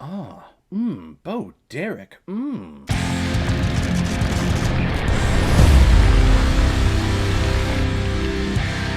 Bo Derek,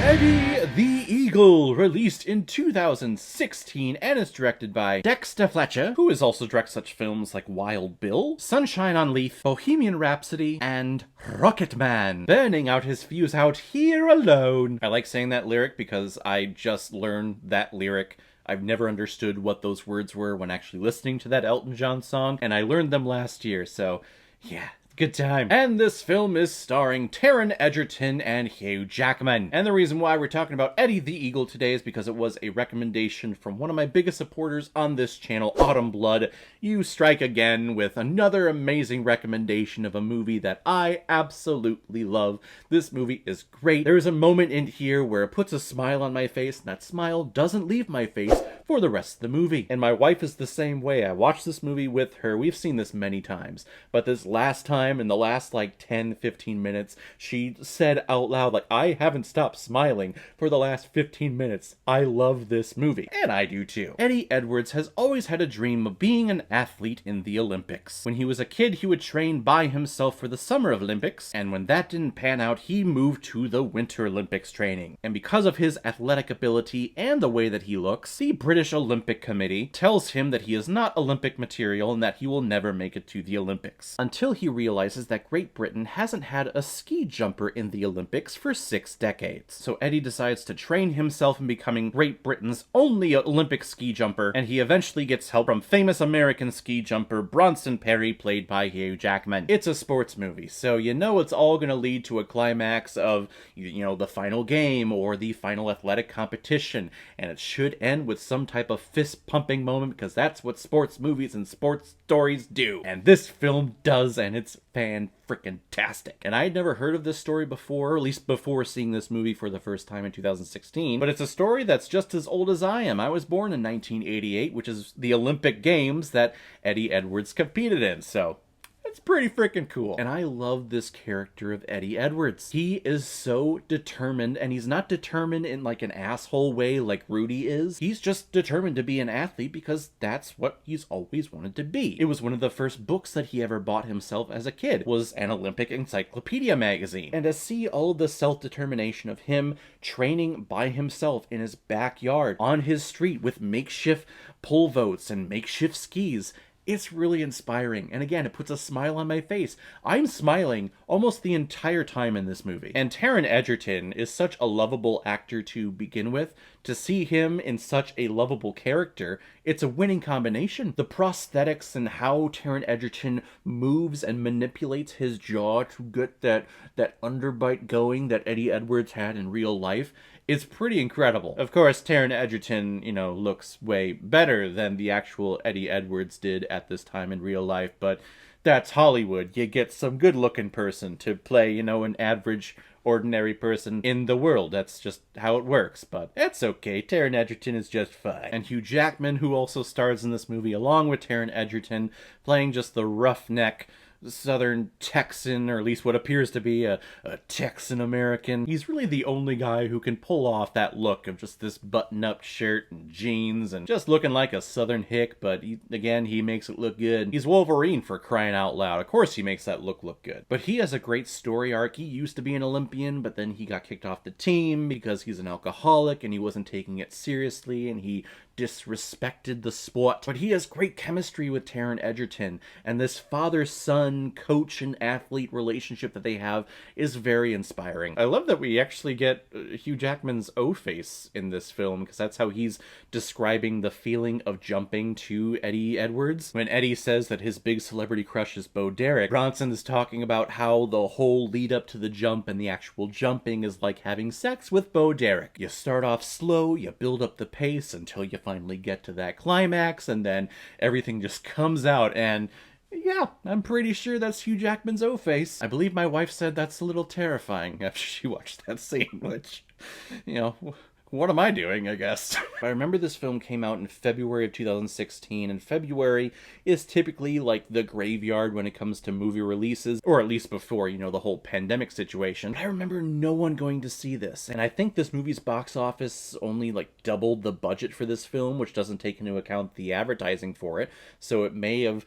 Eddie the Eagle, released in 2016 and is directed by Dexter Fletcher, who has also directed such films like Wild Bill, Sunshine on Leith, Bohemian Rhapsody, and Rocketman, burning out his fuse out here alone. I like saying that lyric because I just learned that lyric. I've never understood what those words were when actually listening to that Elton John song, and I learned them last year, so yeah. Good time. And this film is starring Taron Egerton and Hugh Jackman. And the reason why we're talking about Eddie the Eagle today is because it was a recommendation from one of my biggest supporters on this channel, Autumn Blood. You strike again with another amazing recommendation of a movie that I absolutely love. This movie is great. There's a moment in here where it puts a smile on my face, and that smile doesn't leave my face for the rest of the movie. And my wife is the same way. I watched this movie with her. We've seen this many times, but this last time, in the last like 10-15 minutes, she said out loud, like, I haven't stopped smiling for the last 15 minutes. I love this movie. And I do too. Eddie Edwards has always had a dream of being an athlete in the Olympics. When he was a kid, he would train by himself for the Summer Olympics, and when that didn't pan out, he moved to the Winter Olympics training. And because of his athletic ability and the way that he looks, the British Olympic Committee tells him that he is not Olympic material and that he will never make it to the Olympics. Until he realizes that Great Britain hasn't had a ski jumper in the Olympics for 6 decades. So Eddie decides to train himself in becoming Great Britain's only Olympic ski jumper, and he eventually gets help from famous American ski jumper Bronson Perry, played by Hugh Jackman. It's a sports movie, so you know it's all going to lead to a climax of, you know, the final game or the final athletic competition, and it should end with some type of fist-pumping moment, because that's what sports movies and sports stories do. And this film does, and it's fan-frickin-tastic. And I'd never heard of this story before, at least before seeing this movie for the first time in 2016, but it's a story that's just as old as I am. I was born in 1988, which is the Olympic Games that Eddie Edwards competed in, so it's pretty freaking cool. And I love this character of Eddie Edwards. He is so determined, and he's not determined in like an asshole way like Rudy is. He's just determined to be an athlete because that's what he's always wanted to be. It was one of the first books that he ever bought himself as a kid, was an Olympic Encyclopedia magazine. And to see all of the self-determination of him training by himself in his backyard, on his street, with makeshift pole vaults and makeshift skis, it's really inspiring, and again, it puts a smile on my face. I'm smiling almost the entire time in this movie. And Taron Egerton is such a lovable actor to begin with. To see him in such a lovable character, it's a winning combination. The prosthetics and how Taron Egerton moves and manipulates his jaw to get that underbite going that Eddie Edwards had in real life, it's pretty incredible. Of course, Taron Egerton, you know, looks way better than the actual Eddie Edwards did at this time in real life, but that's Hollywood. You get some good-looking person to play, you know, an average, ordinary person in the world. That's just how it works, but it's okay. Taron Egerton is just fine. And Hugh Jackman, who also stars in this movie along with Taron Egerton, playing just the roughneck Southern Texan, or at least what appears to be a Texan American. He's really the only guy who can pull off that look of just this button-up shirt and jeans and just looking like a Southern hick, but again, he makes it look good. He's Wolverine, for crying out loud. Of course he makes that look good. But he has a great story arc. He used to be an Olympian, but then he got kicked off the team because he's an alcoholic and he wasn't taking it seriously, and he disrespected the sport. But he has great chemistry with Taron Egerton, and this father-son coach and athlete relationship that they have is very inspiring. I love that we actually get Hugh Jackman's O-face in this film, because that's how he's describing the feeling of jumping to Eddie Edwards. When Eddie says that his big celebrity crush is Bo Derek, Bronson is talking about how the whole lead up to the jump and the actual jumping is like having sex with Bo Derek. You start off slow, you build up the pace until you finally get to that climax, and then everything just comes out, and yeah, I'm pretty sure that's Hugh Jackman's O-face. I believe my wife said that's a little terrifying after she watched that scene, which, you know, what am I doing, I guess? I remember this film came out in February of 2016, and February is typically like the graveyard when it comes to movie releases, or at least before, you know, the whole pandemic situation. But I remember no one going to see this, and I think this movie's box office only like doubled the budget for this film, which doesn't take into account the advertising for it, so it may have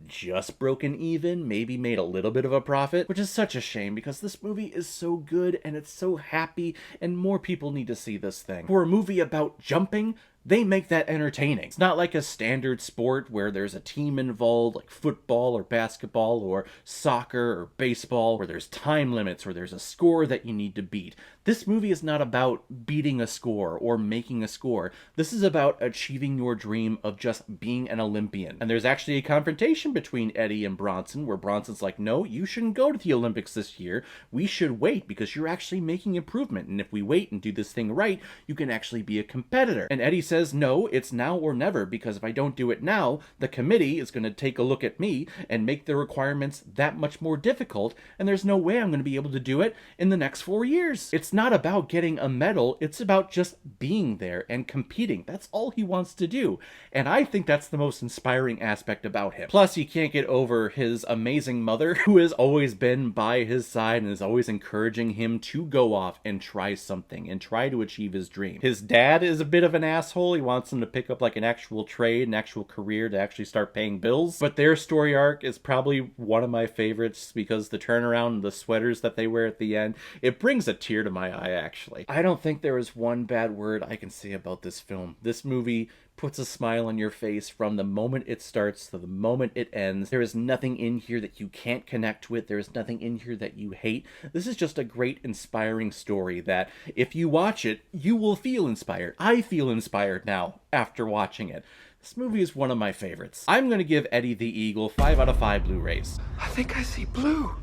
just broken even, maybe made a little bit of a profit, which is such a shame because this movie is so good and it's so happy, and more people need to see this thing. For a movie about jumping, they make that entertaining. It's not like a standard sport where there's a team involved, like football or basketball or soccer or baseball, where there's time limits or there's a score that you need to beat. This movie is not about beating a score or making a score. This is about achieving your dream of just being an Olympian. And there's actually a confrontation between Eddie and Bronson, where Bronson's like, no, you shouldn't go to the Olympics this year. We should wait because you're actually making improvement. And if we wait and do this thing right, you can actually be a competitor. And Eddie says, no, it's now or never, because if I don't do it now, the committee is going to take a look at me and make the requirements that much more difficult, and there's no way I'm going to be able to do it in the next 4 years. It's not about getting a medal, it's about just being there and competing. That's all he wants to do, and I think that's the most inspiring aspect about him. Plus, he can't get over his amazing mother, who has always been by his side and is always encouraging him to go off and try something and try to achieve his dream. His dad is a bit of an asshole. He wants him to pick up like an actual trade, an actual career to actually start paying bills. But their story arc is probably one of my favorites because the turnaround and the sweaters that they wear at the end, it brings a tear to my eye, actually. I don't think there is one bad word I can say about this film. This movie puts a smile on your face from the moment it starts to the moment it ends. There is nothing in here that you can't connect with. There is nothing in here that you hate. This is just a great, inspiring story that if you watch it, you will feel inspired. I feel inspired now after watching it. This movie is one of my favorites. I'm going to give Eddie the Eagle 5 out of 5 Blu-rays. I think I see blue.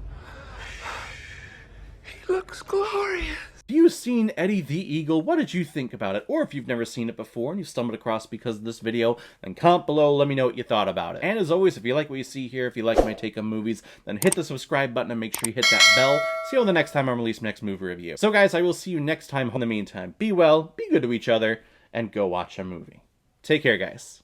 He looks glorious. If you've seen Eddie the Eagle, what did you think about it? Or if you've never seen it before and you stumbled across because of this video, then comment below, let me know what you thought about it. And as always, if you like what you see here, if you like my take on movies, then hit the subscribe button and make sure you hit that bell. See you the next time I release my next movie review. So guys, I will see you next time. In the meantime, be well, be good to each other, and go watch a movie. Take care, guys.